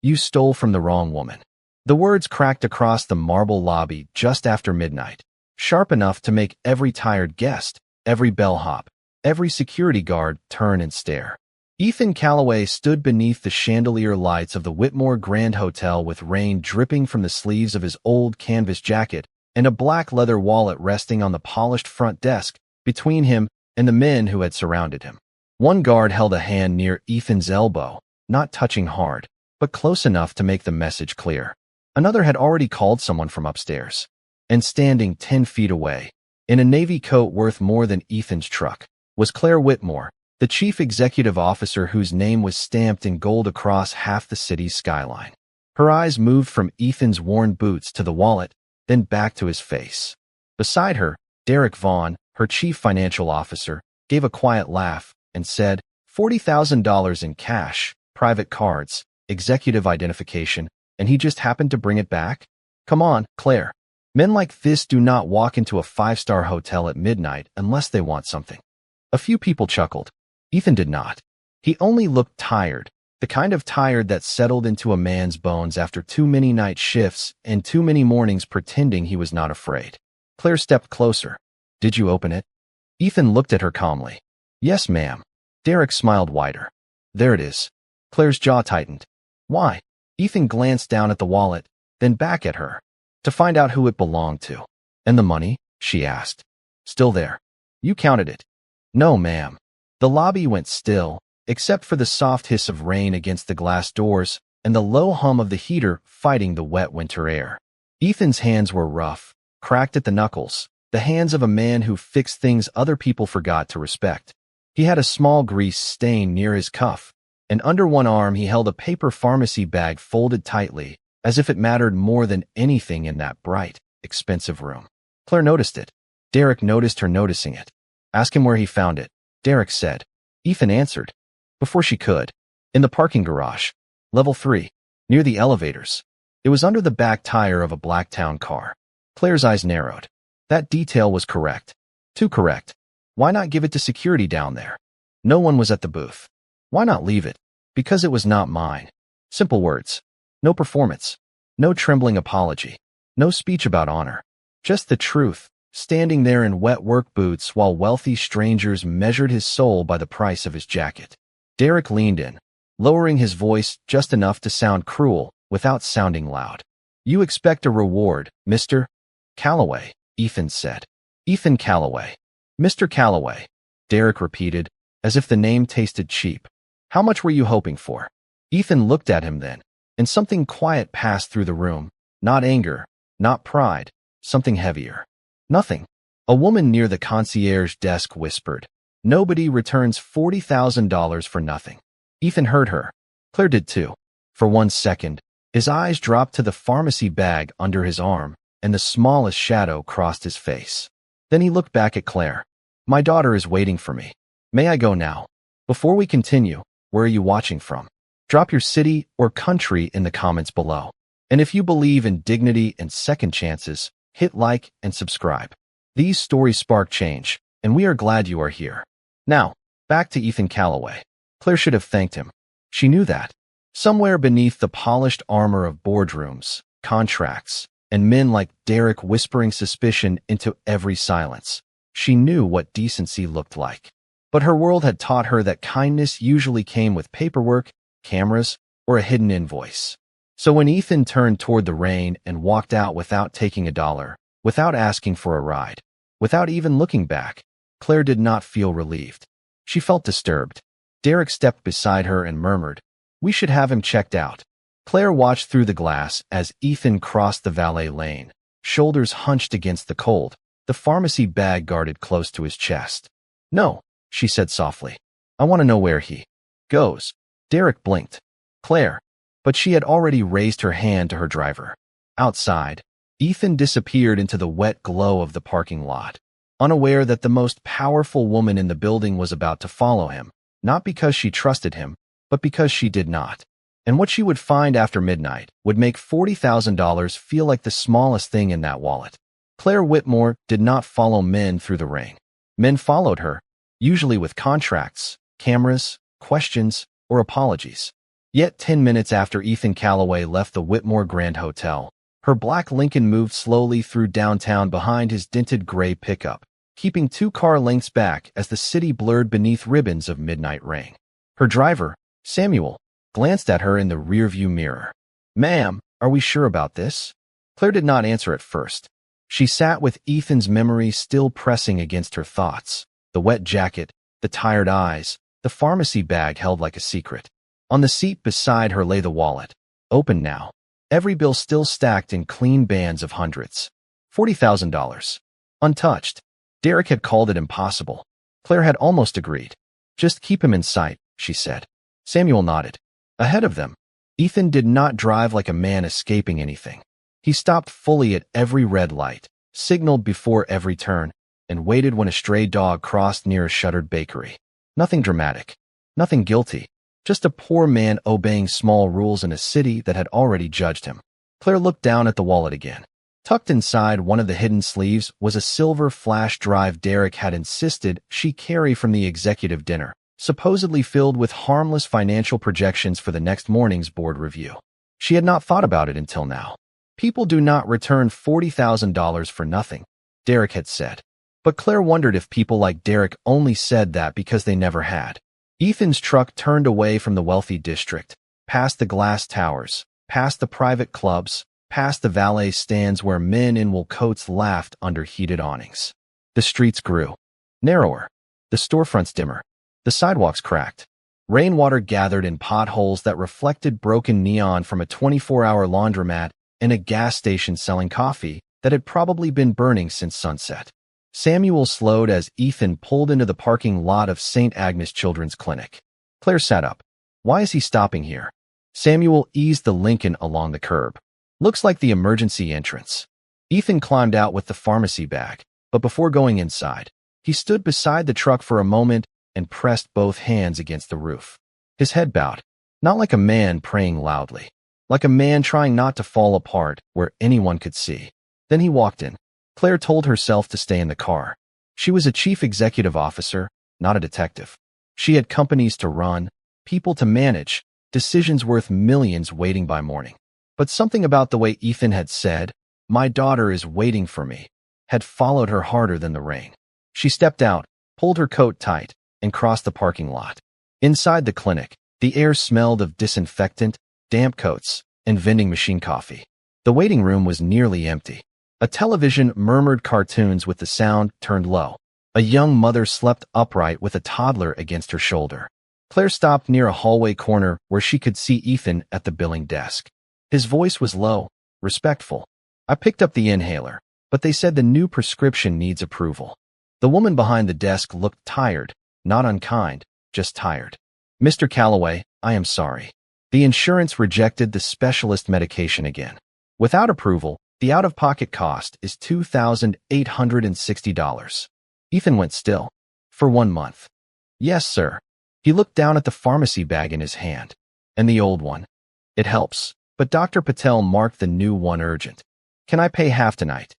You stole from the wrong woman. The words cracked across the marble lobby just after midnight, sharp enough to make every tired guest, every bellhop, every security guard turn and stare. Ethan Calloway stood beneath the chandelier lights of the Whitmore Grand Hotel with rain dripping from the sleeves of his old canvas jacket and a black leather wallet resting on the polished front desk between him and the men who had surrounded him. One guard held a hand near Ethan's elbow, not touching hard, but close enough to make the message clear. Another had already called someone from upstairs. And standing 10 feet away, in a navy coat worth more than Ethan's truck, was Claire Whitmore, the chief executive officer whose name was stamped in gold across half the city's skyline. Her eyes moved from Ethan's worn boots to the wallet, then back to his face. Beside her, Derek Vaughn, her chief financial officer, gave a quiet laugh and said, $40,000 in cash, private cards, executive identification, and he just happened to bring it back? Come on, Claire. Men like this do not walk into a five-star hotel at midnight unless they want something. A few people chuckled. Ethan did not. He only looked tired, the kind of tired that settled into a man's bones after too many night shifts and too many mornings pretending he was not afraid. Claire stepped closer. Did you open it? Ethan looked at her calmly. Yes, ma'am. Derek smiled wider. There it is. Claire's jaw tightened. Why? Ethan glanced down at the wallet, then back at her. To find out who it belonged to. And the money? She asked. Still there. You counted it. No, ma'am. The lobby went still, except for the soft hiss of rain against the glass doors and the low hum of the heater fighting the wet winter air. Ethan's hands were rough, cracked at the knuckles, the hands of a man who fixed things other people forgot to respect. He had a small grease stain near his cuff, and under one arm he held a paper pharmacy bag folded tightly, as if it mattered more than anything in that bright, expensive room. Claire noticed it. Derek noticed her noticing it. Ask him where he found it, Derek said. Ethan answered. Before she could. In the parking garage. Level 3. Near the elevators. It was under the back tire of a Blacktown car. Claire's eyes narrowed. That detail was correct. Too correct. Why not give it to security down there? No one was at the booth. Why not leave it? Because it was not mine. Simple words. No performance. No trembling apology. No speech about honor. Just the truth. Standing there in wet work boots while wealthy strangers measured his soul by the price of his jacket. Derek leaned in, lowering his voice just enough to sound cruel without sounding loud. You expect a reward, Mr. Calloway, Ethan said. Ethan Calloway. Mr. Calloway, Derek repeated, as if the name tasted cheap. How much were you hoping for? Ethan looked at him then, and something quiet passed through the room. Not anger, not pride, something heavier. Nothing. A woman near the concierge desk whispered, Nobody returns $40,000 for nothing. Ethan heard her. Claire did too. For 1 second, his eyes dropped to the pharmacy bag under his arm, and the smallest shadow crossed his face. Then he looked back at Claire. My daughter is waiting for me. May I go now? Before we continue, where are you watching from? Drop your city or country in the comments below. And if you believe in dignity and second chances, hit like and subscribe. These stories spark change, and we are glad you are here. Now, back to Ethan Calloway. Claire should have thanked him. She knew that. Somewhere beneath the polished armor of boardrooms, contracts, and men like Derek whispering suspicion into every silence, she knew what decency looked like. But her world had taught her that kindness usually came with paperwork, cameras, or a hidden invoice. So when Ethan turned toward the rain and walked out without taking a dollar, without asking for a ride, without even looking back, Claire did not feel relieved. She felt disturbed. Derek stepped beside her and murmured, We should have him checked out. Claire watched through the glass as Ethan crossed the valet lane, shoulders hunched against the cold, the pharmacy bag guarded close to his chest. No, she said softly. I want to know where he goes. Derek blinked. Claire. But she had already raised her hand to her driver. Outside, Ethan disappeared into the wet glow of the parking lot, unaware that the most powerful woman in the building was about to follow him, not because she trusted him, but because she did not. And what she would find after midnight would make $40,000 feel like the smallest thing in that wallet. Claire Whitmore did not follow men through the rain. Men followed her, usually with contracts, cameras, questions, or apologies. Yet 10 minutes after Ethan Calloway left the Whitmore Grand Hotel, her black Lincoln moved slowly through downtown behind his dinted gray pickup, keeping 2 car lengths back as the city blurred beneath ribbons of midnight rain. Her driver, Samuel, glanced at her in the rearview mirror. "Ma'am, are we sure about this?" Claire did not answer at first. She sat with Ethan's memory still pressing against her thoughts. The wet jacket, the tired eyes, the pharmacy bag held like a secret. On the seat beside her lay the wallet, open now. Every bill still stacked in clean bands of hundreds. $40,000. Untouched. Derek had called it impossible. Claire had almost agreed. "Just keep him in sight," she said. Samuel nodded. Ahead of them, Ethan did not drive like a man escaping anything. He stopped fully at every red light, signaled before every turn, and waited when a stray dog crossed near a shuttered bakery. Nothing dramatic. Nothing guilty. Just a poor man obeying small rules in a city that had already judged him. Claire looked down at the wallet again. Tucked inside one of the hidden sleeves was a silver flash drive Derek had insisted she carry from the executive dinner, supposedly filled with harmless financial projections for the next morning's board review. She had not thought about it until now. People do not return $40,000 for nothing, Derek had said. But Claire wondered if people like Derek only said that because they never had. Ethan's truck turned away from the wealthy district, past the glass towers, past the private clubs, past the valet stands where men in wool coats laughed under heated awnings. The streets grew narrower, the storefronts dimmer, the sidewalks cracked. Rainwater gathered in potholes that reflected broken neon from a 24-hour laundromat and a gas station selling coffee that had probably been burning since sunset. Samuel slowed as Ethan pulled into the parking lot of St. Agnes Children's Clinic. Claire sat up. "Why is he stopping here?" Samuel eased the Lincoln along the curb. "Looks like the emergency entrance." Ethan climbed out with the pharmacy bag, but before going inside, he stood beside the truck for a moment and pressed both hands against the roof. His head bowed, not like a man praying loudly, like a man trying not to fall apart where anyone could see. Then he walked in. Claire told herself to stay in the car. She was a chief executive officer, not a detective. She had companies to run, people to manage, decisions worth millions waiting by morning. But something about the way Ethan had said, "My daughter is waiting for me," had followed her harder than the rain. She stepped out, pulled her coat tight, and crossed the parking lot. Inside the clinic, the air smelled of disinfectant, damp coats, and vending machine coffee. The waiting room was nearly empty. A television murmured cartoons with the sound turned low. A young mother slept upright with a toddler against her shoulder. Claire stopped near a hallway corner where she could see Ethan at the billing desk. His voice was low, respectful. "I picked up the inhaler, but they said the new prescription needs approval." The woman behind the desk looked tired, not unkind, just tired. "Mr. Calloway, I am sorry. The insurance rejected the specialist medication again. Without approval, the out-of-pocket cost is $2,860. Ethan went still. "For 1 month. "Yes, sir." He looked down at the pharmacy bag in his hand. "And the old one?" "It helps, but Dr. Patel marked the new one urgent." "Can I pay half tonight?"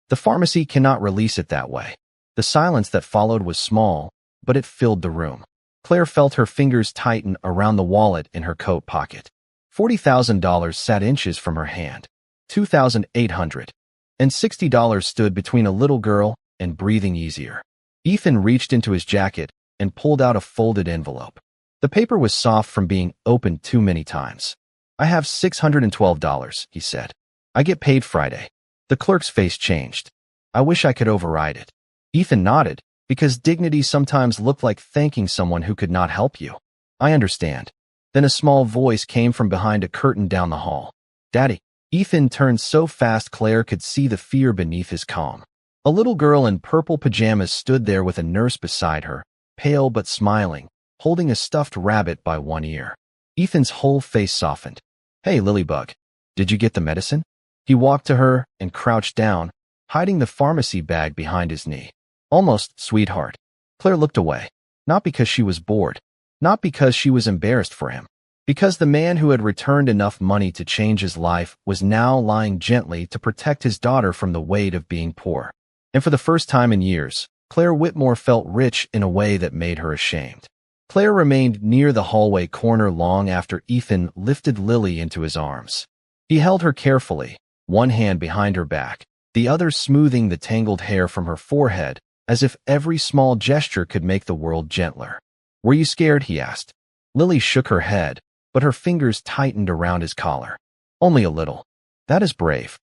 "The pharmacy cannot release it that way." The silence that followed was small, but it filled the room. Claire felt her fingers tighten around the wallet in her coat pocket. $40,000 sat inches from her hand. $2,860 stood between a little girl and breathing easier. Ethan reached into his jacket and pulled out a folded envelope. The paper was soft from being opened too many times. "I have $612, he said. "I get paid Friday." The clerk's face changed. "I wish I could override it." Ethan nodded, because dignity sometimes looked like thanking someone who could not help you. "I understand." Then a small voice came from behind a curtain down the hall. "Daddy." Ethan turned so fast Claire could see the fear beneath his calm. A little girl in purple pajamas stood there with a nurse beside her, pale but smiling, holding a stuffed rabbit by one ear. Ethan's whole face softened. "Hey, Lilybug, did you get the medicine?" He walked to her and crouched down, hiding the pharmacy bag behind his knee. "Almost, sweetheart." Claire looked away, not because she was bored, not because she was embarrassed for him, because the man who had returned enough money to change his life was now lying gently to protect his daughter from the weight of being poor. And for the first time in years, Claire Whitmore felt rich in a way that made her ashamed. Claire remained near the hallway corner long after Ethan lifted Lily into his arms. He held her carefully, one hand behind her back, the other smoothing the tangled hair from her forehead, as if every small gesture could make the world gentler. "Were you scared?" he asked. Lily shook her head, but her fingers tightened around his collar. "Only a little." "That is brave."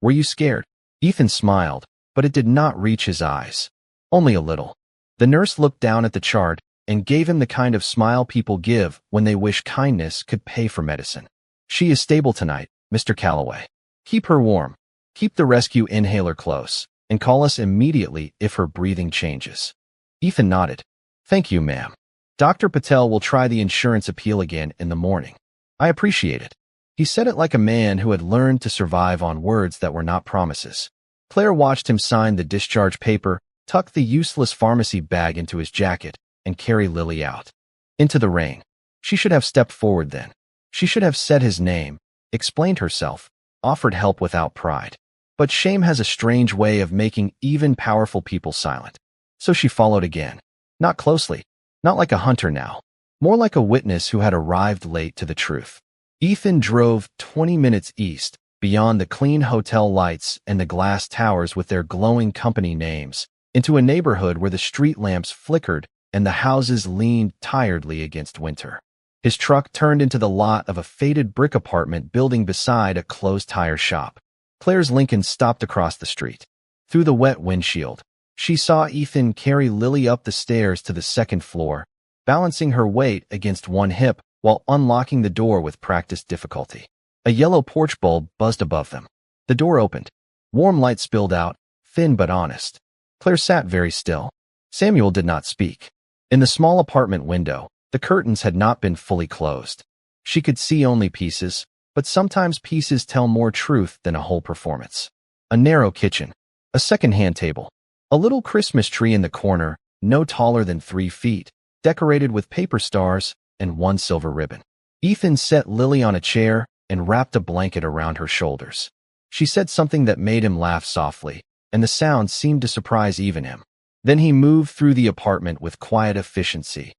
"Were you scared?" Ethan smiled, but it did not reach his eyes. "Only a little." The nurse looked down at the chart and gave him the kind of smile people give when they wish kindness could pay for medicine. "She is stable tonight, Mr. Calloway. Keep her warm. Keep the rescue inhaler close, and call us immediately if her breathing changes." Ethan nodded. "Thank you, ma'am. Dr. Patel will try the insurance appeal again in the morning." "I appreciate it." He said it like a man who had learned to survive on words that were not promises. Claire watched him sign the discharge paper, tuck the useless pharmacy bag into his jacket, and carry Lily out. Into the rain. She should have stepped forward then. She should have said his name, explained herself, offered help without pride. But shame has a strange way of making even powerful people silent. So she followed again. Not closely. Not like a hunter now. More like a witness who had arrived late to the truth. Ethan drove 20 minutes east, beyond the clean hotel lights and the glass towers with their glowing company names, into a neighborhood where the street lamps flickered and the houses leaned tiredly against winter. His truck turned into the lot of a faded brick apartment building beside a closed tire shop. Claire's Lincoln stopped across the street. Through the wet windshield, she saw Ethan carry Lily up the stairs to the second floor, balancing her weight against one hip while unlocking the door with practiced difficulty. A yellow porch bulb buzzed above them. The door opened. Warm light spilled out, thin but honest. Claire sat very still. Samuel did not speak. In the small apartment window, the curtains had not been fully closed. She could see only pieces, but sometimes pieces tell more truth than a whole performance. A narrow kitchen, a second-hand table, a little Christmas tree in the corner, no taller than 3 feet, decorated with paper stars and one silver ribbon. Ethan set Lily on a chair and wrapped a blanket around her shoulders. She said something that made him laugh softly, and the sound seemed to surprise even him. Then he moved through the apartment with quiet efficiency.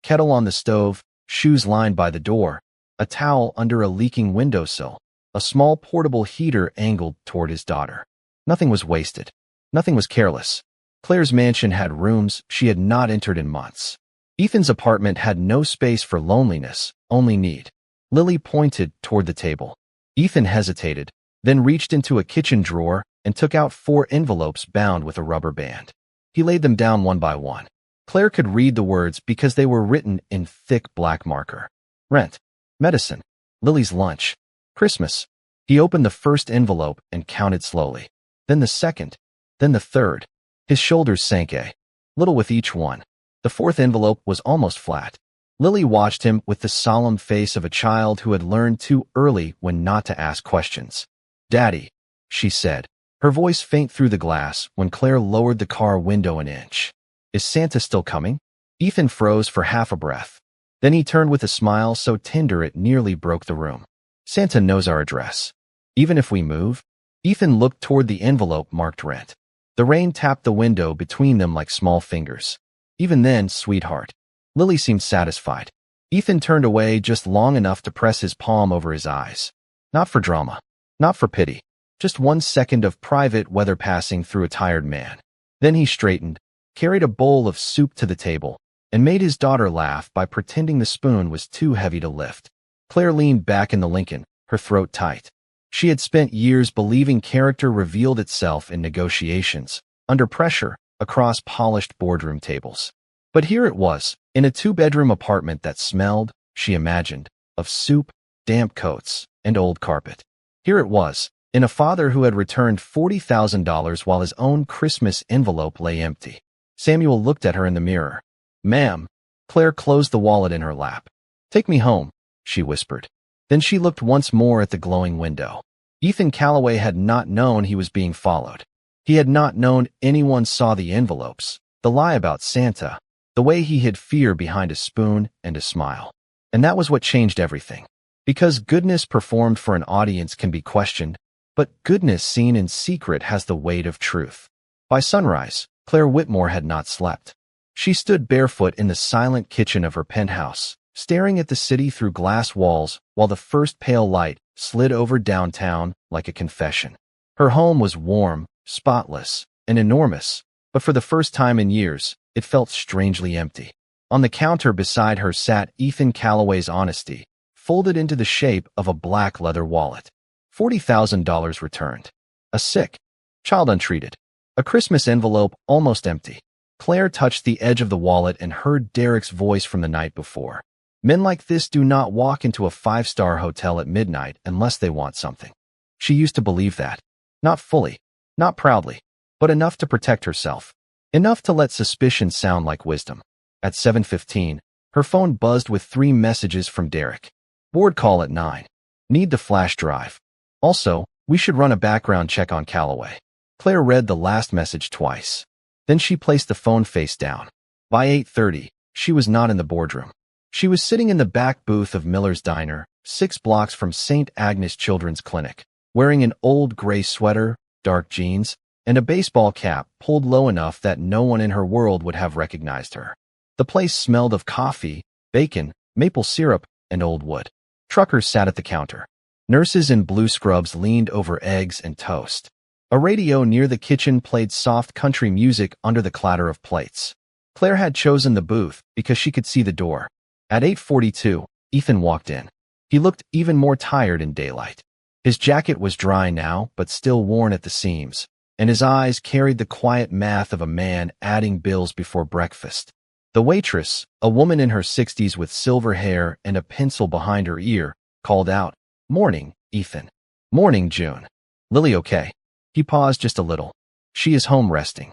Kettle on the stove, shoes lined by the door, a towel under a leaking windowsill, a small portable heater angled toward his daughter. Nothing was wasted. Nothing was careless. Claire's mansion had rooms she had not entered in months. Ethan's apartment had no space for loneliness, only need. Lily pointed toward the table. Ethan hesitated, then reached into a kitchen drawer and took out 4 envelopes bound with a rubber band. He laid them down one by one. Claire could read the words because they were written in thick black marker. Rent. Medicine. Lily's lunch. Christmas. He opened the first envelope and counted slowly. Then the second. Then the third. His shoulders sank a little with each one. The 4th envelope was almost flat. Lily watched him with the solemn face of a child who had learned too early when not to ask questions. "Daddy," she said, her voice faint through the glass when Claire lowered the car window an inch. "Is Santa still coming?" Ethan froze for half a breath. Then he turned with a smile so tender it nearly broke the room. "Santa knows our address. Even if we move?" Ethan looked toward the envelope marked rent. The rain tapped the window between them like small fingers. "Even then, sweetheart." Lily seemed satisfied. Ethan turned away just long enough to press his palm over his eyes. Not for drama. Not for pity. Just 1 second of private weather passing through a tired man. Then he straightened, carried a bowl of soup to the table, and made his daughter laugh by pretending the spoon was too heavy to lift. Claire leaned back in the Lincoln, her throat tight. She had spent years believing character revealed itself in negotiations, under pressure, across polished boardroom tables. But here it was, in a 2-bedroom apartment that smelled, she imagined, of soup, damp coats, and old carpet. Here it was, in a father who had returned $40,000 while his own Christmas envelope lay empty. Samuel looked at her in the mirror. "Ma'am." Claire closed the wallet in her lap. "Take me home," she whispered. Then she looked once more at the glowing window. Ethan Calloway had not known he was being followed. He had not known anyone saw the envelopes, the lie about Santa, the way he hid fear behind a spoon and a smile. And that was what changed everything. Because goodness performed for an audience can be questioned, but goodness seen in secret has the weight of truth. By sunrise, Claire Whitmore had not slept. She stood barefoot in the silent kitchen of her penthouse, staring at the city through glass walls while the first pale light slid over downtown like a confession. Her home was warm, spotless, and enormous, but for the first time in years, it felt strangely empty. On the counter beside her sat Ethan Calloway's Honesty, folded into the shape of a black leather wallet. $40,000 returned. A sick child untreated. A Christmas envelope almost empty. Claire touched the edge of the wallet and heard Derek's voice from the night before. Men like this do not walk into a five-star hotel at midnight unless they want something. She used to believe that. Not fully, not proudly, but enough to protect herself. Enough to let suspicion sound like wisdom. At 7:15, her phone buzzed with 3 messages from Derek. Board call at 9. Need the flash drive. Also, we should run a background check on Calloway. Claire read the last message twice. Then she placed the phone face down. By 8:30, she was not in the boardroom. She was sitting in the back booth of Miller's Diner, 6 blocks from St. Agnes Children's Clinic, wearing an old gray sweater, dark jeans, and a baseball cap pulled low enough that no one in her world would have recognized her. The place smelled of coffee, bacon, maple syrup, and old wood. Truckers sat at the counter. Nurses in blue scrubs leaned over eggs and toast. A radio near the kitchen played soft country music under the clatter of plates. Claire had chosen the booth because she could see the door. At 8:42, Ethan walked in. He looked even more tired in daylight. His jacket was dry now, but still worn at the seams, and his eyes carried the quiet math of a man adding bills before breakfast. The waitress, a woman in her 60s with silver hair and a pencil behind her ear, called out, "Morning, Ethan." "Morning, June. Lily okay?" He paused just a little. "She is home resting."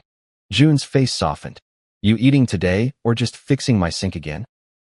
June's face softened. "You eating today or just fixing my sink again?"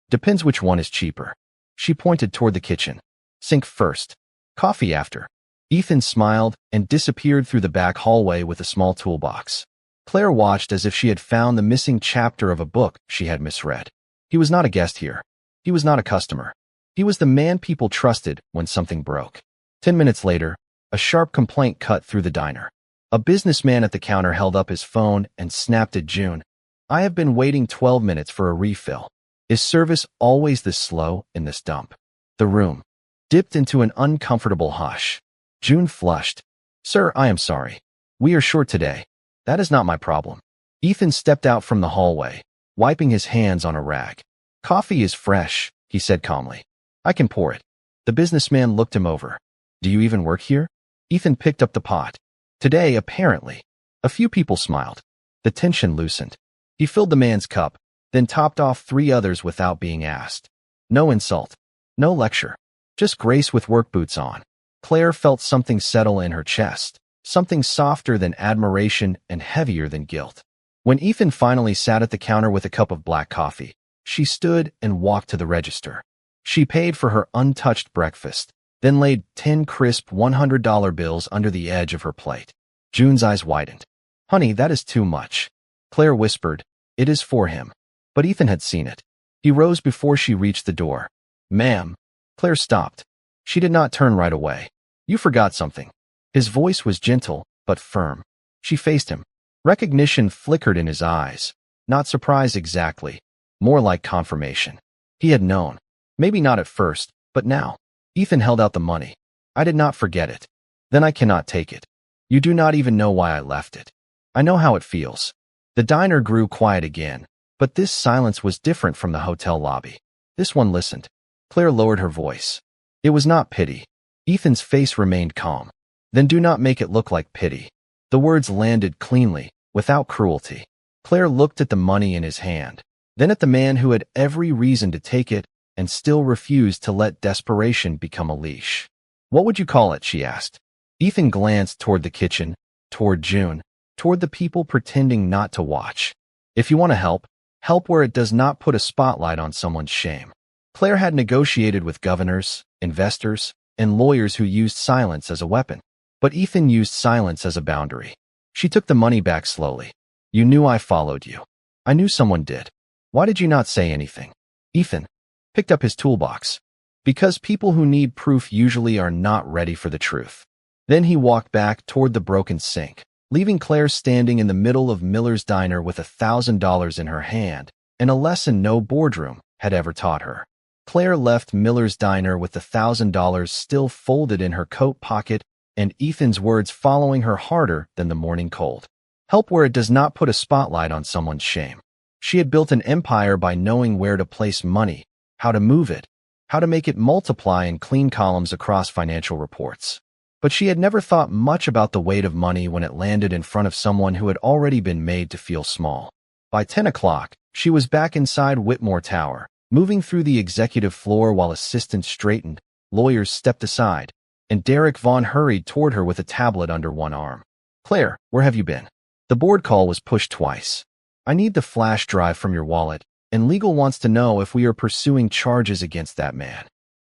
"Depends which one is cheaper." She pointed toward the kitchen. "Sink first. Coffee after." Ethan smiled and disappeared through the back hallway with a small toolbox. Claire watched as if she had found the missing chapter of a book she had misread. He was not a guest here. He was not a customer. He was the man people trusted when something broke. 10 minutes later, a sharp complaint cut through the diner. A businessman at the counter held up his phone and snapped at June. "I have been waiting 12 minutes for a refill. Is service always this slow in this dump?" The room dipped into an uncomfortable hush. June flushed. "Sir, I am sorry. We are short today. That is not my problem." Ethan stepped out from the hallway, wiping his hands on a rag. "Coffee is fresh," he said calmly. "I can pour it." The businessman looked him over. "Do you even work here?" Ethan picked up the pot. "Today, apparently." A few people smiled. The tension loosened. He filled the man's cup, then topped off 3 others without being asked. No insult. No lecture. Just grace with work boots on. Claire felt something settle in her chest, something softer than admiration and heavier than guilt. When Ethan finally sat at the counter with a cup of black coffee, she stood and walked to the register. She paid for her untouched breakfast, then laid 10 crisp $100 bills under the edge of her plate. June's eyes widened. "Honey, that is too much." Claire whispered, "It is for him." But Ethan had seen it. He rose before she reached the door. "Ma'am." Claire stopped. She did not turn right away. "You forgot something." His voice was gentle, but firm. She faced him. Recognition flickered in his eyes. Not surprise exactly. More like confirmation. He had known. Maybe not at first, but now. Ethan held out the money. "I did not forget it." "Then I cannot take it. You do not even know why I left it." "I know how it feels." The diner grew quiet again, but this silence was different from the hotel lobby. This one listened. Claire lowered her voice. It was not pity. Ethan's face remained calm. "Then do not make it look like pity." The words landed cleanly, without cruelty. Claire looked at the money in his hand, then at the man who had every reason to take it and still refused to let desperation become a leash. "What would you call it?" she asked. Ethan glanced toward the kitchen, toward June, toward the people pretending not to watch. "If you want to help, help where it does not put a spotlight on someone's shame." Claire had negotiated with governors, investors, and lawyers who used silence as a weapon. But Ethan used silence as a boundary. She took the money back slowly. "You knew I followed you. I knew someone did. Why did you not say anything?" Ethan picked up his toolbox. "Because people who need proof usually are not ready for the truth." Then he walked back toward the broken sink, leaving Claire standing in the middle of Miller's diner with $1,000 in her hand and a lesson no boardroom had ever taught her. Claire left Miller's diner with the $1,000 still folded in her coat pocket and Ethan's words following her harder than the morning cold. Help where it does not put a spotlight on someone's shame. She had built an empire by knowing where to place money, how to move it, how to make it multiply in clean columns across financial reports. But she had never thought much about the weight of money when it landed in front of someone who had already been made to feel small. By 10 o'clock, she was back inside Whitmore Tower, moving through the executive floor while assistants straightened, lawyers stepped aside, and Derek Vaughn hurried toward her with a tablet under one arm. "Claire, where have you been?" The board call was pushed twice. "I need the flash drive from your wallet, and legal wants to know if we are pursuing charges against that man."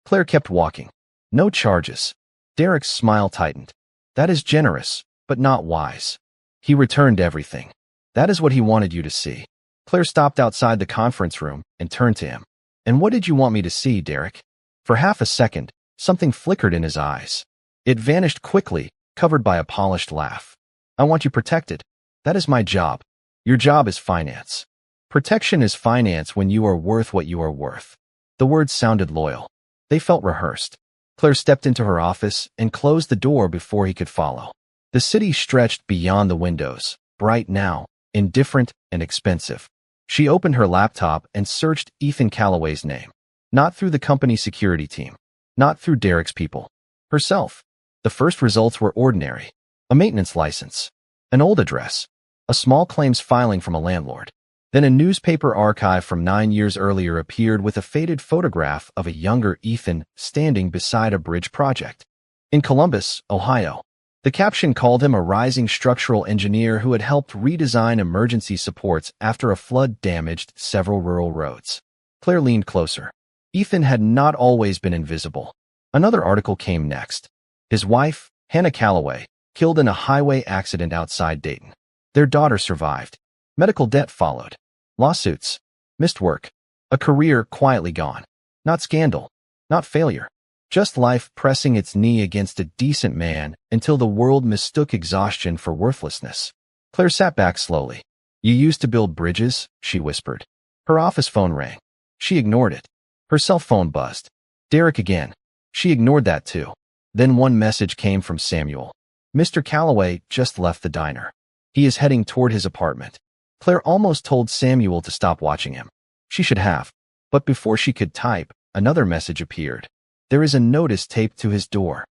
Claire kept walking. "No charges." Derek's smile tightened. "That is generous, but not wise. He returned everything. That is what he wanted you to see." Claire stopped outside the conference room and turned to him. "And what did you want me to see, Derek?" For half a second, something flickered in his eyes. It vanished quickly, covered by a polished laugh. "I want you protected. That is my job. Your job is finance. Protection is finance when you are worth what you are worth." The words sounded loyal. They felt rehearsed. Claire stepped into her office and closed the door before he could follow. The city stretched beyond the windows, bright now, indifferent and expensive. She opened her laptop and searched Ethan Callaway's name. Not through the company security team. Not through Derek's people. Herself. The first results were ordinary. A maintenance license. An old address. A small claims filing from a landlord. Then a newspaper archive from 9 years earlier appeared with a faded photograph of a younger Ethan standing beside a bridge project. In Columbus, Ohio. The caption called him a rising structural engineer who had helped redesign emergency supports after a flood damaged several rural roads. Claire leaned closer. Ethan had not always been invisible. Another article came next. His wife, Hannah Callaway, killed in a highway accident outside Dayton. Their daughter survived. Medical debt followed. Lawsuits. Missed work. A career quietly gone. Not scandal. Not failure. Just life pressing its knee against a decent man until the world mistook exhaustion for worthlessness. Claire sat back slowly. "You used to build bridges," she whispered. Her office phone rang. She ignored it. Her cell phone buzzed. Derek again. She ignored that too. Then one message came from Samuel. "Mr. Callaway just left the diner. He is heading toward his apartment." Claire almost told Samuel to stop watching him. She should have. But before she could type, another message appeared. "There is a notice taped to his door."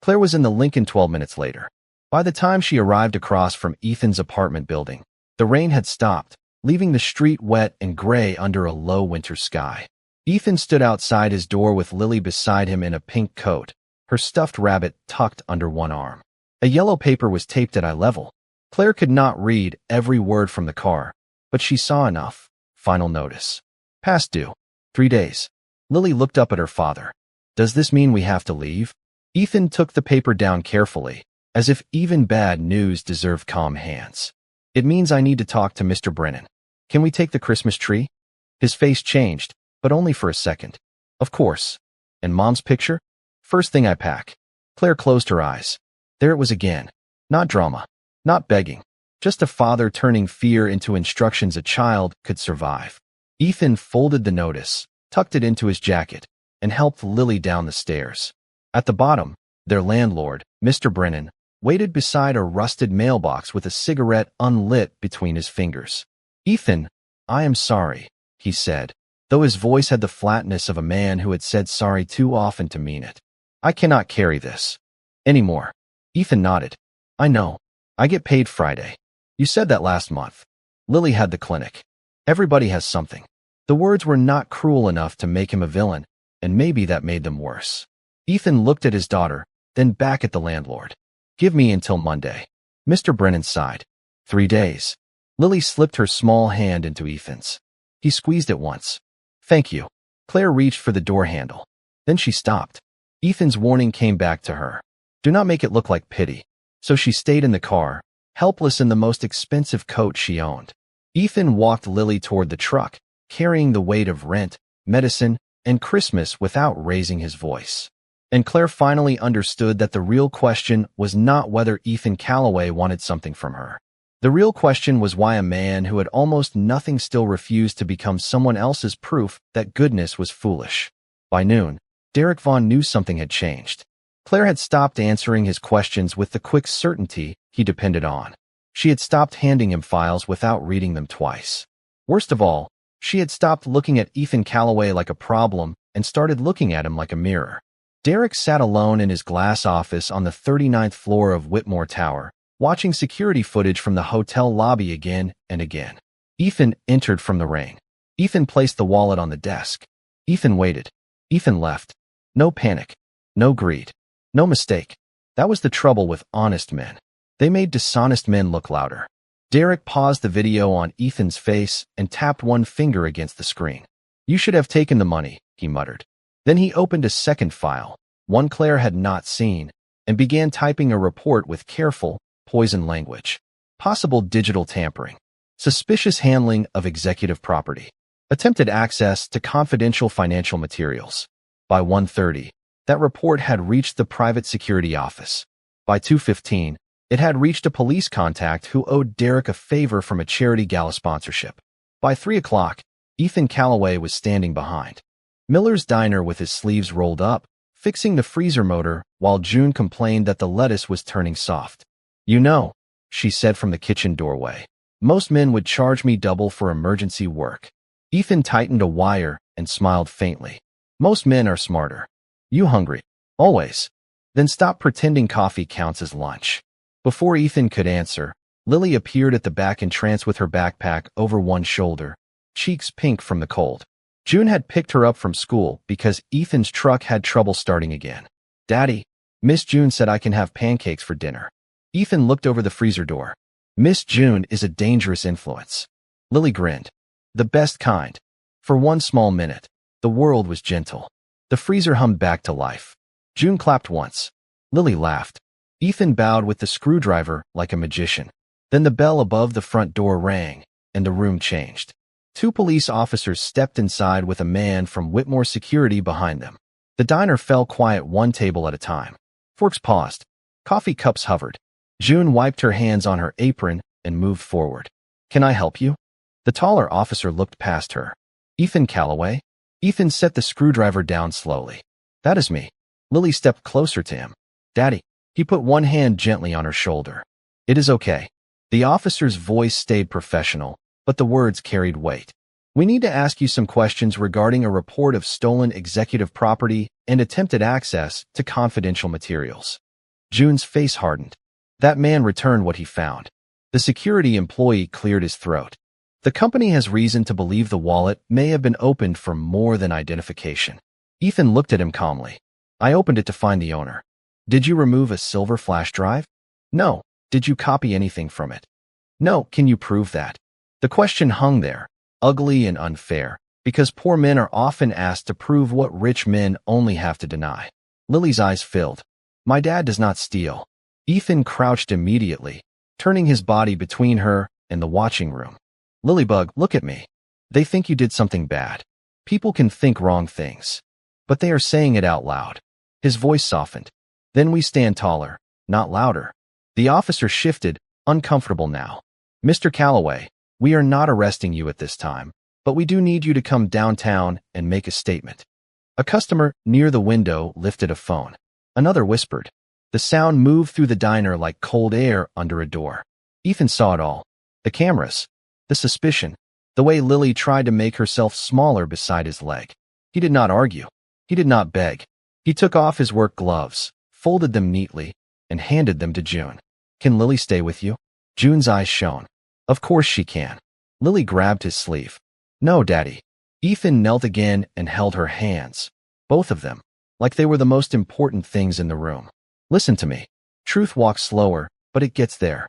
Claire was in the Lincoln 12 minutes later. By the time she arrived across from Ethan's apartment building, the rain had stopped, leaving the street wet and gray under a low winter sky. Ethan stood outside his door with Lily beside him in a pink coat, her stuffed rabbit tucked under one arm. A yellow paper was taped at eye level. Claire could not read every word from the car, but she saw enough. Final notice. Past due. 3 days. Lily looked up at her father. "Does this mean we have to leave?" Ethan took the paper down carefully, as if even bad news deserved calm hands. "It means I need to talk to Mr. Brennan. Can we take the Christmas tree?" His face changed, but only for a second. "Of course. And Mom's picture? First thing I pack." Claire closed her eyes. There it was again. Not drama. Not begging. Just a father turning fear into instructions a child could survive. Ethan folded the notice, tucked it into his jacket, and helped Lily down the stairs. At the bottom, their landlord, Mr. Brennan, waited beside a rusted mailbox with a cigarette unlit between his fingers. "Ethan, I am sorry," he said, though his voice had the flatness of a man who had said sorry too often to mean it. "I cannot carry this anymore." Ethan nodded. "I know. I get paid Friday. You said that last month." Lily had the clinic. Everybody has something. The words were not cruel enough to make him a villain, and maybe that made them worse. Ethan looked at his daughter, then back at the landlord. "Give me until Monday." Mr. Brennan sighed. 3 days. Lily slipped her small hand into Ethan's. He squeezed it once. "Thank you." Claire reached for the door handle. Then she stopped. Ethan's warning came back to her. Do not make it look like pity. So she stayed in the car, helpless in the most expensive coat she owned. Ethan walked Lily toward the truck, carrying the weight of rent, medicine, and Christmas without raising his voice. And Claire finally understood that the real question was not whether Ethan Calloway wanted something from her. The real question was why a man who had almost nothing still refused to become someone else's proof that goodness was foolish. By noon, Derek Vaughn knew something had changed. Claire had stopped answering his questions with the quick certainty he depended on. She had stopped handing him files without reading them twice. Worst of all, she had stopped looking at Ethan Calloway like a problem and started looking at him like a mirror. Derek sat alone in his glass office on the 39th floor of Whitmore Tower, watching security footage from the hotel lobby again and again. Ethan entered from the rain. Ethan placed the wallet on the desk. Ethan waited. Ethan left. No panic. No greed. No mistake. That was the trouble with honest men. They made dishonest men look louder. Derek paused the video on Ethan's face and tapped one finger against the screen. "You should have taken the money," he muttered. Then he opened a second file, one Claire had not seen, and began typing a report with careful, poisoned language. Possible digital tampering. Suspicious handling of executive property. Attempted access to confidential financial materials. By 1:30, that report had reached the private security office. By 2:15, it had reached a police contact who owed Derek a favor from a charity gala sponsorship. By 3 o'clock, Ethan Calloway was standing behind Miller's Diner with his sleeves rolled up, fixing the freezer motor while June complained that the lettuce was turning soft. "You know," she said from the kitchen doorway, "most men would charge me double for emergency work." Ethan tightened a wire and smiled faintly. "Most men are smarter. You hungry? Always. Then stop pretending coffee counts as lunch." Before Ethan could answer, Lily appeared at the back entrance with her backpack over one shoulder, cheeks pink from the cold. June had picked her up from school because Ethan's truck had trouble starting again. "Daddy, Miss June said I can have pancakes for dinner." Ethan looked over the freezer door. "Miss June is a dangerous influence." Lily grinned. "The best kind." For one small minute, the world was gentle. The freezer hummed back to life. June clapped once. Lily laughed. Ethan bowed with the screwdriver like a magician. Then the bell above the front door rang, and the room changed. Two police officers stepped inside with a man from Whitmore Security behind them. The diner fell quiet one table at a time. Forks paused. Coffee cups hovered. June wiped her hands on her apron and moved forward. "Can I help you?" The taller officer looked past her. "Ethan Calloway?" Ethan set the screwdriver down slowly. "That is me." Lily stepped closer to him. "Daddy." He put one hand gently on her shoulder. "It is okay." The officer's voice stayed professional, but the words carried weight. "We need to ask you some questions regarding a report of stolen executive property and attempted access to confidential materials." June's face hardened. That man returned what he found. The security employee cleared his throat. "The company has reason to believe the wallet may have been opened for more than identification." Ethan looked at him calmly. "I opened it to find the owner." "Did you remove a silver flash drive?" "No." "Did you copy anything from it?" "No." "Can you prove that?" The question hung there, ugly and unfair, because poor men are often asked to prove what rich men only have to deny. Lily's eyes filled. "My dad does not steal." Ethan crouched immediately, turning his body between her and the watching room. "Lilybug, look at me. They think you did something bad. People can think wrong things, but they are saying it out loud." His voice softened. "Then we stand taller, not louder." The officer shifted, uncomfortable now. "Mr. Calloway, we are not arresting you at this time, but we do need you to come downtown and make a statement." A customer near the window lifted a phone. Another whispered. The sound moved through the diner like cold air under a door. Ethan saw it all. The cameras. The suspicion. The way Lily tried to make herself smaller beside his leg. He did not argue. He did not beg. He took off his work gloves, folded them neatly, and handed them to June. "Can Lily stay with you?" June's eyes shone. "Of course she can." Lily grabbed his sleeve. "No, Daddy." Ethan knelt again and held her hands, both of them, like they were the most important things in the room. "Listen to me. Truth walks slower, but it gets there.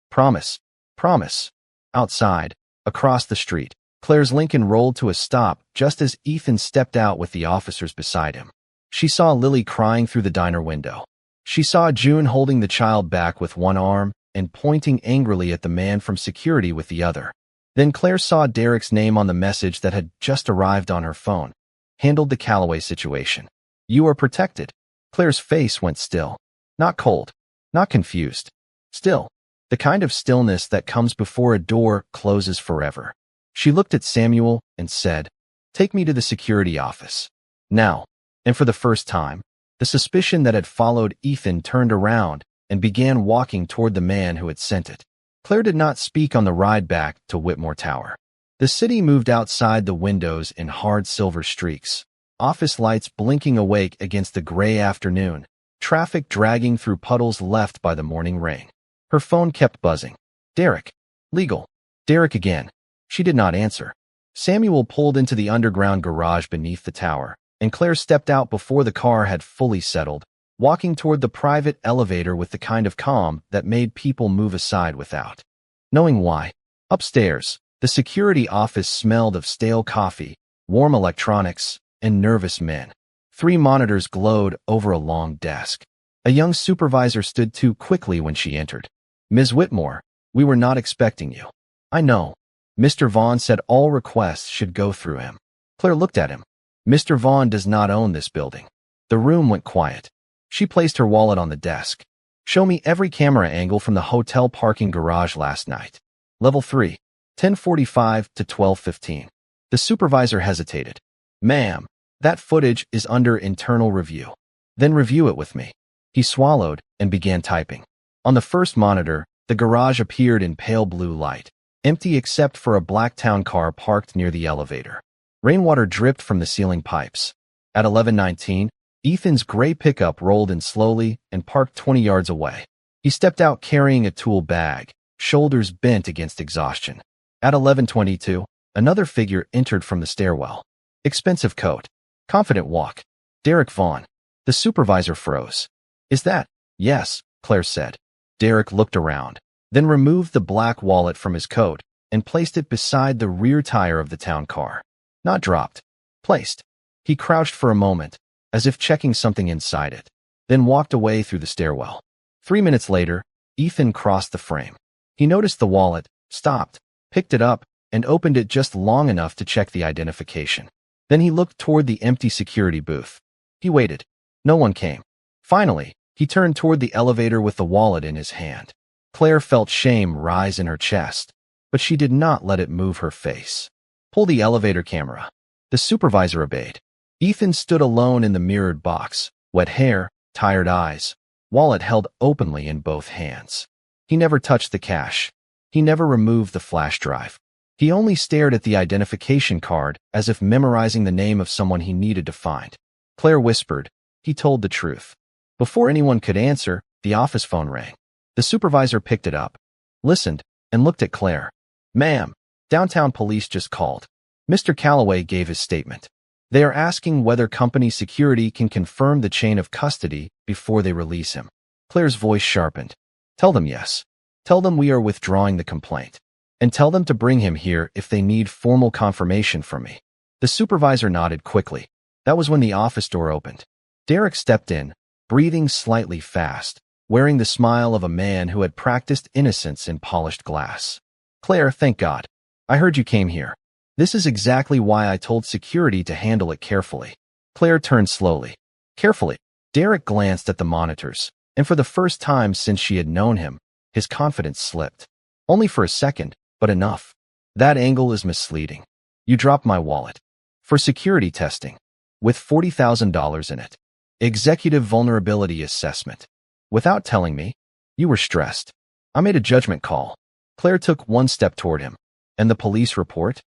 Promise. Promise." Outside, across the street, Claire's Lincoln rolled to a stop just as Ethan stepped out with the officers beside him. She saw Lily crying through the diner window. She saw June holding the child back with one arm and pointing angrily at the man from security with the other. Then Claire saw Derek's name on the message that had just arrived on her phone. "Handled the Calloway situation. You are protected." Claire's face went still. Not cold. Not confused. Still. The kind of stillness that comes before a door closes forever. She looked at Samuel and said, "Take me to the security office. Now." And for the first time, the suspicion that had followed Ethan turned around and began walking toward the man who had sent it. Claire did not speak on the ride back to Whitmore Tower. The city moved outside the windows in hard silver streaks, office lights blinking awake against the gray afternoon, traffic dragging through puddles left by the morning rain. Her phone kept buzzing. Derek. Legal. Derek again. She did not answer. Samuel pulled into the underground garage beneath the tower, and Claire stepped out before the car had fully settled, walking toward the private elevator with the kind of calm that made people move aside without knowing why. Upstairs, the security office smelled of stale coffee, warm electronics, and nervous men. 3 monitors glowed over a long desk. A young supervisor stood too quickly when she entered. "Ms. Whitmore, we were not expecting you." "I know." Mr. Vaughn said all requests should go through him. Claire looked at him. "Mr. Vaughn does not own this building." The room went quiet. She placed her wallet on the desk. "Show me every camera angle from the hotel parking garage last night. Level 3, 10:45 to 12:15. The supervisor hesitated. "Ma'am, that footage is under internal review." "Then review it with me." He swallowed and began typing. On the first monitor, the garage appeared in pale blue light, empty except for a black town car parked near the elevator. Rainwater dripped from the ceiling pipes. At 11:19, Ethan's gray pickup rolled in slowly and parked 20 yards away. He stepped out carrying a tool bag, shoulders bent against exhaustion. At 11:22, another figure entered from the stairwell. Expensive coat. Confident walk. Derek Vaughn. The supervisor froze. "Is that?" "Yes," Claire said. Derek looked around, then removed the black wallet from his coat and placed it beside the rear tire of the town car. Not dropped. Placed. He crouched for a moment, as if checking something inside it, then walked away through the stairwell. 3 minutes later, Ethan crossed the frame. He noticed the wallet, stopped, picked it up, and opened it just long enough to check the identification. Then he looked toward the empty security booth. He waited. No one came. Finally, he turned toward the elevator with the wallet in his hand. Claire felt shame rise in her chest, but she did not let it move her face. "Pull the elevator camera." The supervisor obeyed. Ethan stood alone in the mirrored box, wet hair, tired eyes, wallet held openly in both hands. He never touched the cash. He never removed the flash drive. He only stared at the identification card as if memorizing the name of someone he needed to find. Claire whispered. He told the truth. Before anyone could answer, the office phone rang. The supervisor picked it up, listened, and looked at Claire. "Ma'am, downtown police just called." Mr. Calloway gave his statement. "They are asking whether company security can confirm the chain of custody before they release him." Claire's voice sharpened. "Tell them yes. Tell them we are withdrawing the complaint. And tell them to bring him here if they need formal confirmation from me." The supervisor nodded quickly. That was when the office door opened. Derek stepped in, breathing slightly fast, wearing the smile of a man who had practiced innocence in polished glass. "Claire, thank God. I heard you came here. This is exactly why I told security to handle it carefully." Claire turned slowly. Carefully. Derek glanced at the monitors, and for the first time since she had known him, his confidence slipped. "Only for a second, but enough. That angle is misleading. You dropped my wallet. For security testing. With $40,000 in it. Executive vulnerability assessment. Without telling me. You were stressed. I made a judgment call." Claire took one step toward him. "And the police report?"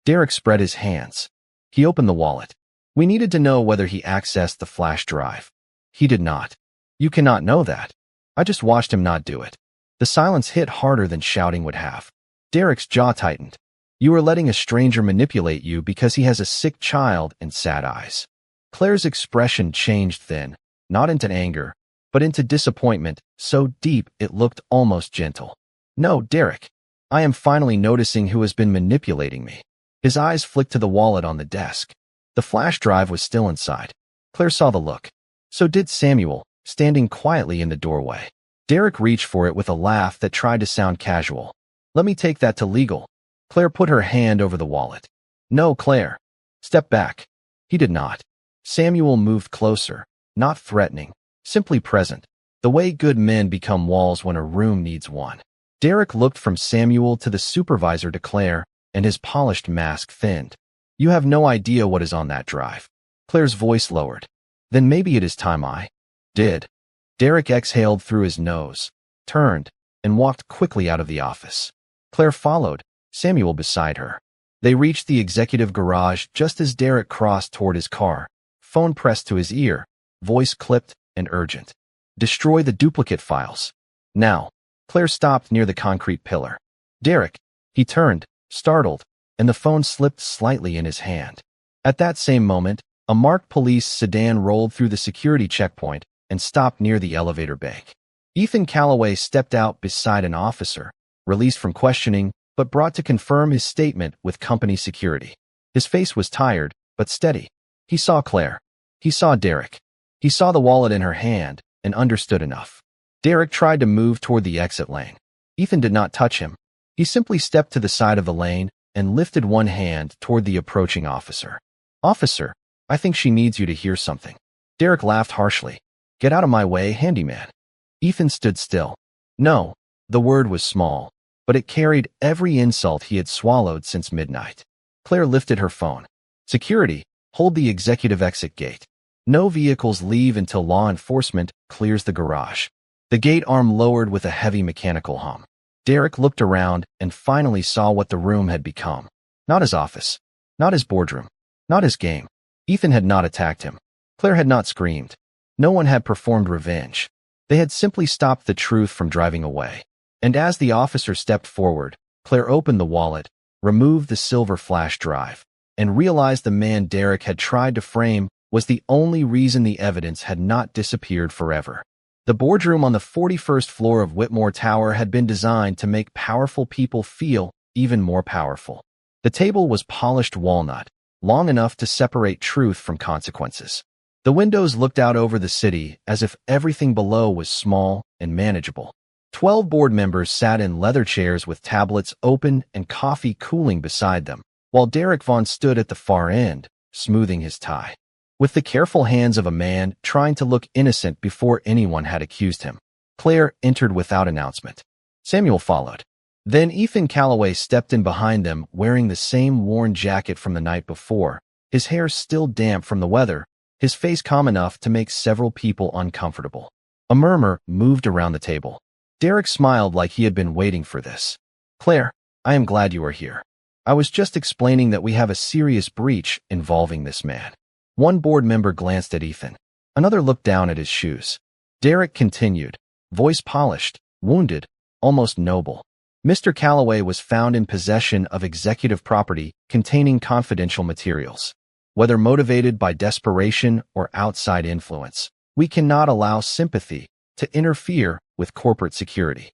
Derek spread his hands. He opened the wallet. "We needed to know whether he accessed the flash drive. He did not." "You cannot know that. I just watched him not do it." The silence hit harder than shouting would have. Derek's jaw tightened. "You are letting a stranger manipulate you because he has a sick child and sad eyes." Claire's expression changed then, not into anger, but into disappointment, so deep it looked almost gentle. "No, Derek. I am finally noticing who has been manipulating me." His eyes flicked to the wallet on the desk. The flash drive was still inside. Claire saw the look. So did Samuel, standing quietly in the doorway. Derek reached for it with a laugh that tried to sound casual. "Let me take that to legal." Claire put her hand over the wallet. "No, Claire. Step back." He did not. Samuel moved closer, not threatening, simply present, the way good men become walls when a room needs one. Derek looked from Samuel to the supervisor to Claire, and his polished mask thinned. You have no idea what is on that drive. Claire's voice lowered. Then maybe it is time I did. Derek exhaled through his nose, turned, and walked quickly out of the office. Claire followed, Samuel beside her. They reached the executive garage just as Derek crossed toward his car, phone pressed to his ear, voice clipped and urgent. Destroy the duplicate files. Now. Claire stopped near the concrete pillar. Derek. He turned, startled, and the phone slipped slightly in his hand. At that same moment, a marked police sedan rolled through the security checkpoint and stopped near the elevator bank. Ethan Calloway stepped out beside an officer, released from questioning, but brought to confirm his statement with company security. His face was tired, but steady. He saw Claire. He saw Derek. He saw the wallet in her hand and understood enough. Derek tried to move toward the exit lane. Ethan did not touch him. He simply stepped to the side of the lane and lifted one hand toward the approaching officer. Officer, I think she needs you to hear something. Derek laughed harshly. Get out of my way, handyman. Ethan stood still. No, the word was small, but it carried every insult he had swallowed since midnight. Claire lifted her phone. Security, hold the executive exit gate. No vehicles leave until law enforcement clears the garage. The gate arm lowered with a heavy mechanical hum. Derek looked around and finally saw what the room had become. Not his office. Not his boardroom. Not his game. Ethan had not attacked him. Claire had not screamed. No one had performed revenge. They had simply stopped the truth from driving away. And as the officer stepped forward, Claire opened the wallet, removed the silver flash drive, and realized the man Derek had tried to frame was the only reason the evidence had not disappeared forever. The boardroom on the 41st floor of Whitmore Tower had been designed to make powerful people feel even more powerful. The table was polished walnut, long enough to separate truth from consequences. The windows looked out over the city as if everything below was small and manageable. 12 board members sat in leather chairs with tablets open and coffee cooling beside them, while Derek Vaughn stood at the far end, smoothing his tie. With the careful hands of a man trying to look innocent before anyone had accused him, Claire entered without announcement. Samuel followed. Then Ethan Calloway stepped in behind them wearing the same worn jacket from the night before, his hair still damp from the weather, his face calm enough to make several people uncomfortable. A murmur moved around the table. Derek smiled like he had been waiting for this. Claire, I am glad you are here. I was just explaining that we have a serious breach involving this man. One board member glanced at Ethan. Another looked down at his shoes. Derek continued, voice polished, wounded, almost noble. Mr. Calloway was found in possession of executive property containing confidential materials. Whether motivated by desperation or outside influence, we cannot allow sympathy to interfere with corporate security.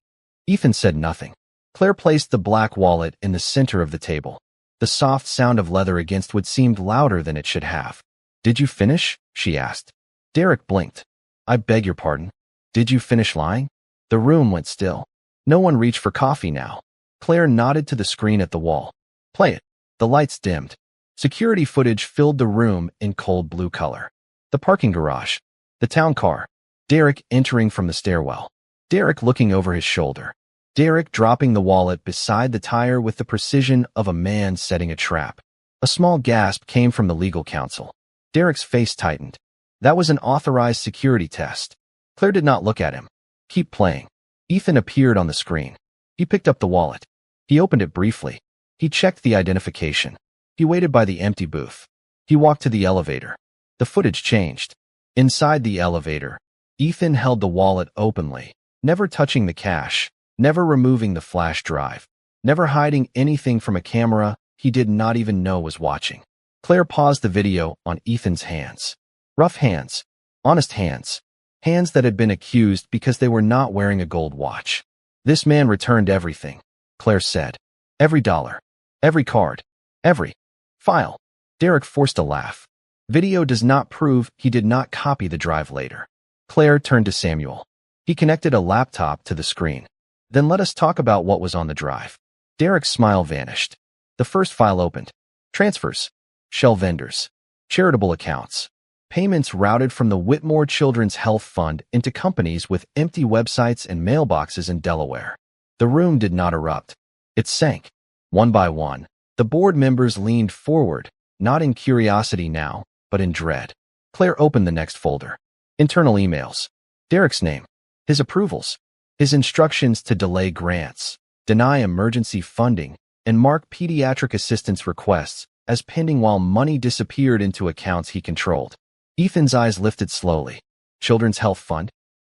Ethan said nothing. Claire placed the black wallet in the center of the table. The soft sound of leather against wood seemed louder than it should have. Did you finish? She asked. Derek blinked. I beg your pardon. Did you finish lying? The room went still. No one reached for coffee now. Claire nodded to the screen at the wall. Play it. The lights dimmed. Security footage filled the room in cold blue color. The parking garage. The town car. Derek entering from the stairwell. Derek looking over his shoulder. Derek dropping the wallet beside the tire with the precision of a man setting a trap. A small gasp came from the legal counsel. Derek's face tightened. That was an authorized security test. Claire did not look at him. Keep playing. Ethan appeared on the screen. He picked up the wallet. He opened it briefly. He checked the identification. He waited by the empty booth. He walked to the elevator. The footage changed. Inside the elevator, Ethan held the wallet openly, never touching the cash, never removing the flash drive, never hiding anything from a camera he did not even know was watching. Claire paused the video on Ethan's hands. Rough hands. Honest hands. Hands that had been accused because they were not wearing a gold watch. This man returned everything, Claire said. Every dollar. Every card. Every file. Derek forced a laugh. Video does not prove he did not copy the drive later. Claire turned to Samuel. He connected a laptop to the screen. Then let us talk about what was on the drive. Derek's smile vanished. The first file opened. Transfers. Shell vendors. Charitable accounts. Payments routed from the Whitmore Children's Health Fund into companies with empty websites and mailboxes in Delaware. The room did not erupt. It sank. One by one, the board members leaned forward, not in curiosity now, but in dread. Claire opened the next folder. Internal emails. Derek's name. His approvals. His instructions to delay grants, deny emergency funding, and mark pediatric assistance requests as pending while money disappeared into accounts he controlled. Ethan's eyes lifted slowly. Children's Health Fund?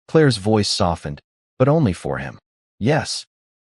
Claire's voice softened, but only for him. Yes.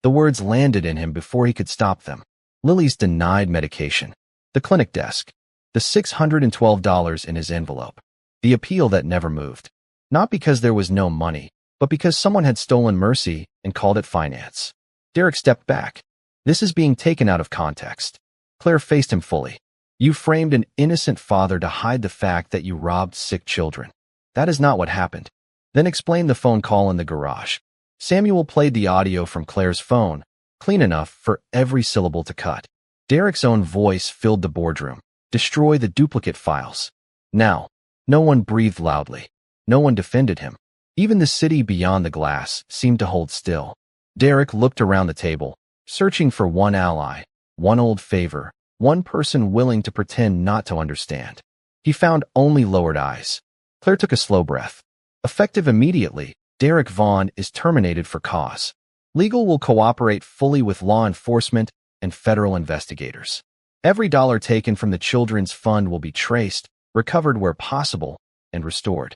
The words landed in him before he could stop them. Lily's denied medication. The clinic desk. The $612 in his envelope. The appeal that never moved. Not because there was no money, but because someone had stolen Mercy and called it finance. Derek stepped back. This is being taken out of context. Claire faced him fully. You framed an innocent father to hide the fact that you robbed sick children. That is not what happened. Then explain the phone call in the garage. Samuel played the audio from Claire's phone, clean enough for every syllable to cut. Derek's own voice filled the boardroom. Destroy the duplicate files. Now, no one breathed loudly. No one defended him. Even the city beyond the glass seemed to hold still. Derek looked around the table, searching for one ally, one old favor, one person willing to pretend not to understand. He found only lowered eyes. Claire took a slow breath. Effective immediately, Derek Vaughn is terminated for cause. Legal will cooperate fully with law enforcement and federal investigators. Every dollar taken from the Children's Fund will be traced, recovered where possible, and restored.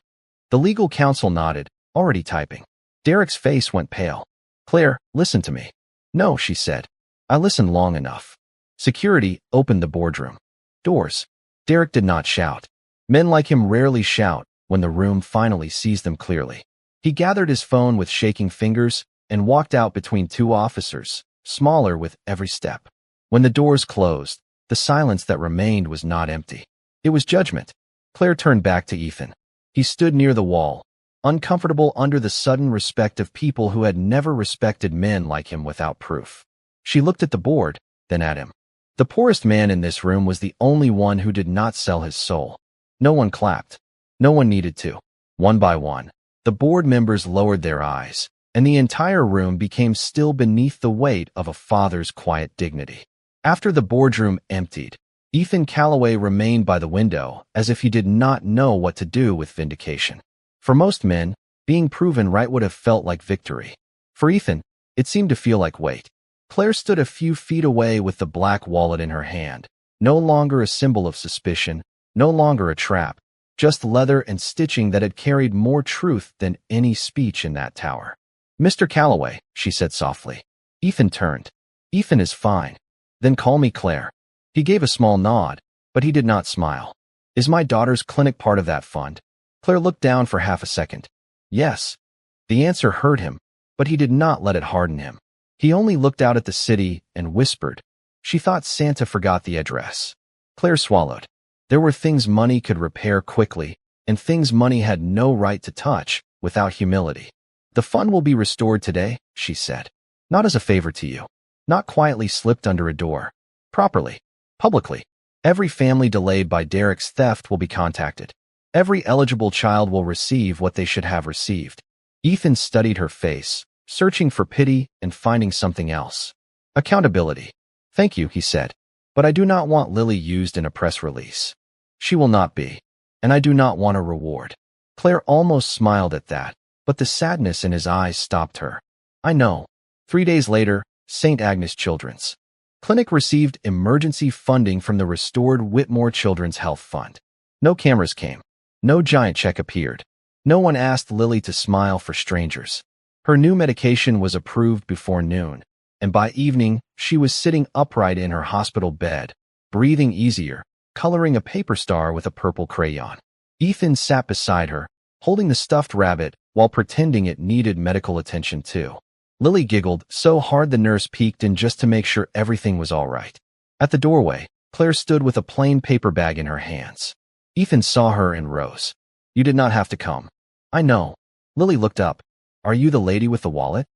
The legal counsel nodded, already typing. Derek's face went pale. Claire, listen to me. No, she said. I listened long enough. Security opened the boardroom. Doors. Derek did not shout. Men like him rarely shout when the room finally sees them clearly. He gathered his phone with shaking fingers and walked out between two officers, smaller with every step. When the doors closed, the silence that remained was not empty. It was judgment. Claire turned back to Ethan. He stood near the wall, uncomfortable under the sudden respect of people who had never respected men like him without proof. She looked at the board, then at him. The poorest man in this room was the only one who did not sell his soul. No one clapped. No one needed to. One by one, the board members lowered their eyes, and the entire room became still beneath the weight of a father's quiet dignity. After the boardroom emptied, Ethan Calloway remained by the window as if he did not know what to do with vindication. For most men, being proven right would have felt like victory. For Ethan, it seemed to feel like weight. Claire stood a few feet away with the black wallet in her hand, no longer a symbol of suspicion, no longer a trap, just leather and stitching that had carried more truth than any speech in that tower. Mr. Calloway, she said softly. Ethan turned. Ethan is fine. Then call me Claire. He gave a small nod, but he did not smile. Is my daughter's clinic part of that fund? Claire looked down for half a second. Yes. The answer hurt him, but he did not let it harden him. He only looked out at the city and whispered. She thought Santa forgot the address. Claire swallowed. There were things money could repair quickly, and things money had no right to touch without humility. The fund will be restored today, she said. Not as a favor to you. Not quietly slipped under a door. Properly. Publicly. Every family delayed by Derek's theft will be contacted. Every eligible child will receive what they should have received. Ethan studied her face, searching for pity and finding something else. Accountability. Thank you, he said. But I do not want Lily used in a press release. She will not be. And I do not want a reward. Claire almost smiled at that, but the sadness in his eyes stopped her. I know. 3 days later, St. Agnes Children's Clinic received emergency funding from the restored Whitmore Children's Health Fund. No cameras came. No giant check appeared. No one asked Lily to smile for strangers. Her new medication was approved before noon, and by evening, she was sitting upright in her hospital bed, breathing easier, coloring a paper star with a purple crayon. Ethan sat beside her, holding the stuffed rabbit while pretending it needed medical attention too. Lily giggled so hard the nurse peeked in just to make sure everything was all right. At the doorway, Claire stood with a plain paper bag in her hands. Ethan saw her and rose. You did not have to come. I know. Lily looked up. Are you the lady with the wallet?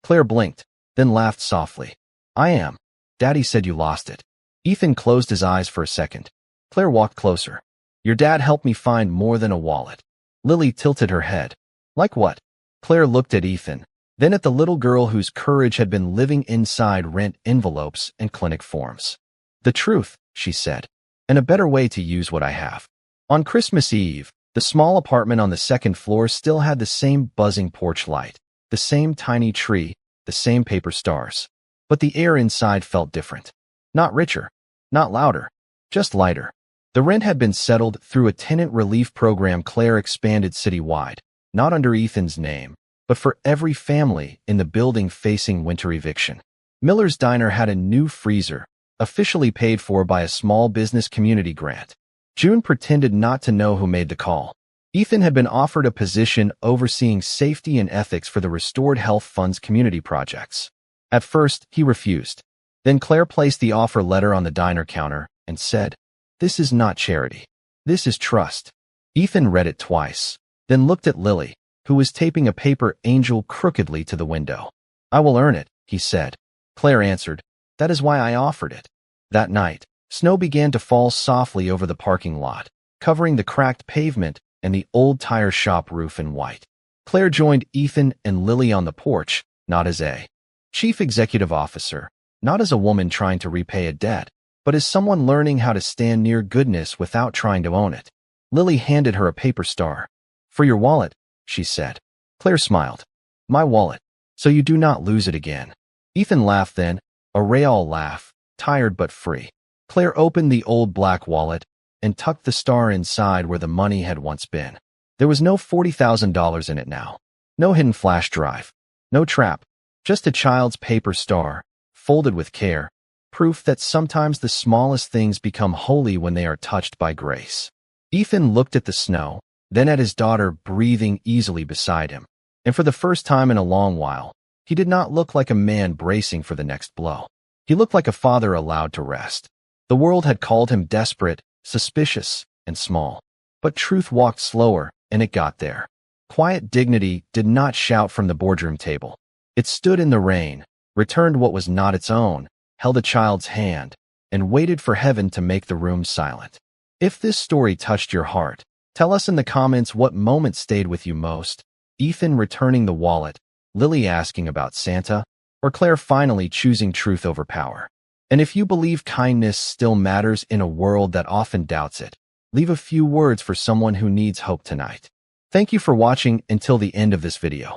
Claire blinked, then laughed softly. I am. Daddy said you lost it. Ethan closed his eyes for a second. Claire walked closer. Your dad helped me find more than a wallet. Lily tilted her head. Like what? Claire looked at Ethan, then at the little girl whose courage had been living inside rent envelopes and clinic forms. The truth, she said, and a better way to use what I have. On Christmas Eve, the small apartment on the second floor still had the same buzzing porch light, the same tiny tree, the same paper stars. But the air inside felt different. Not richer, not louder, just lighter. The rent had been settled through a tenant relief program Claire expanded citywide, not under Ethan's name, but for every family in the building facing winter eviction. Miller's Diner had a new freezer, officially paid for by a small business community grant. June pretended not to know who made the call. Ethan had been offered a position overseeing safety and ethics for the Restored Health Fund's community projects. At first, he refused. Then Claire placed the offer letter on the diner counter and said, "This is not charity. This is trust." Ethan read it twice, then looked at Lily, who was taping a paper angel crookedly to the window. "I will earn it," he said. Claire answered, "That is why I offered it." That night, snow began to fall softly over the parking lot, covering the cracked pavement and the old tire shop roof in white. Claire joined Ethan and Lily on the porch, not as a chief executive officer, not as a woman trying to repay a debt, but as someone learning how to stand near goodness without trying to own it. Lily handed her a paper star. "For your wallet," she said. Claire smiled. "My wallet, so you do not lose it again." Ethan laughed then, a real laugh, tired but free. Claire opened the old black wallet and tucked the star inside where the money had once been. There was no $40,000 in it now. No hidden flash drive. No trap. Just a child's paper star, folded with care, proof that sometimes the smallest things become holy when they are touched by grace. Ethan looked at the snow, then at his daughter breathing easily beside him. And for the first time in a long while, he did not look like a man bracing for the next blow. He looked like a father allowed to rest. The world had called him desperate, suspicious, and small. But truth walked slower, and it got there. Quiet dignity did not shout from the boardroom table. It stood in the rain, returned what was not its own, held a child's hand, and waited for heaven to make the room silent. If this story touched your heart, tell us in the comments what moment stayed with you most. Ethan returning the wallet, Lily asking about Santa, or Claire finally choosing truth over power. And if you believe kindness still matters in a world that often doubts it, leave a few words for someone who needs hope tonight. Thank you for watching until the end of this video.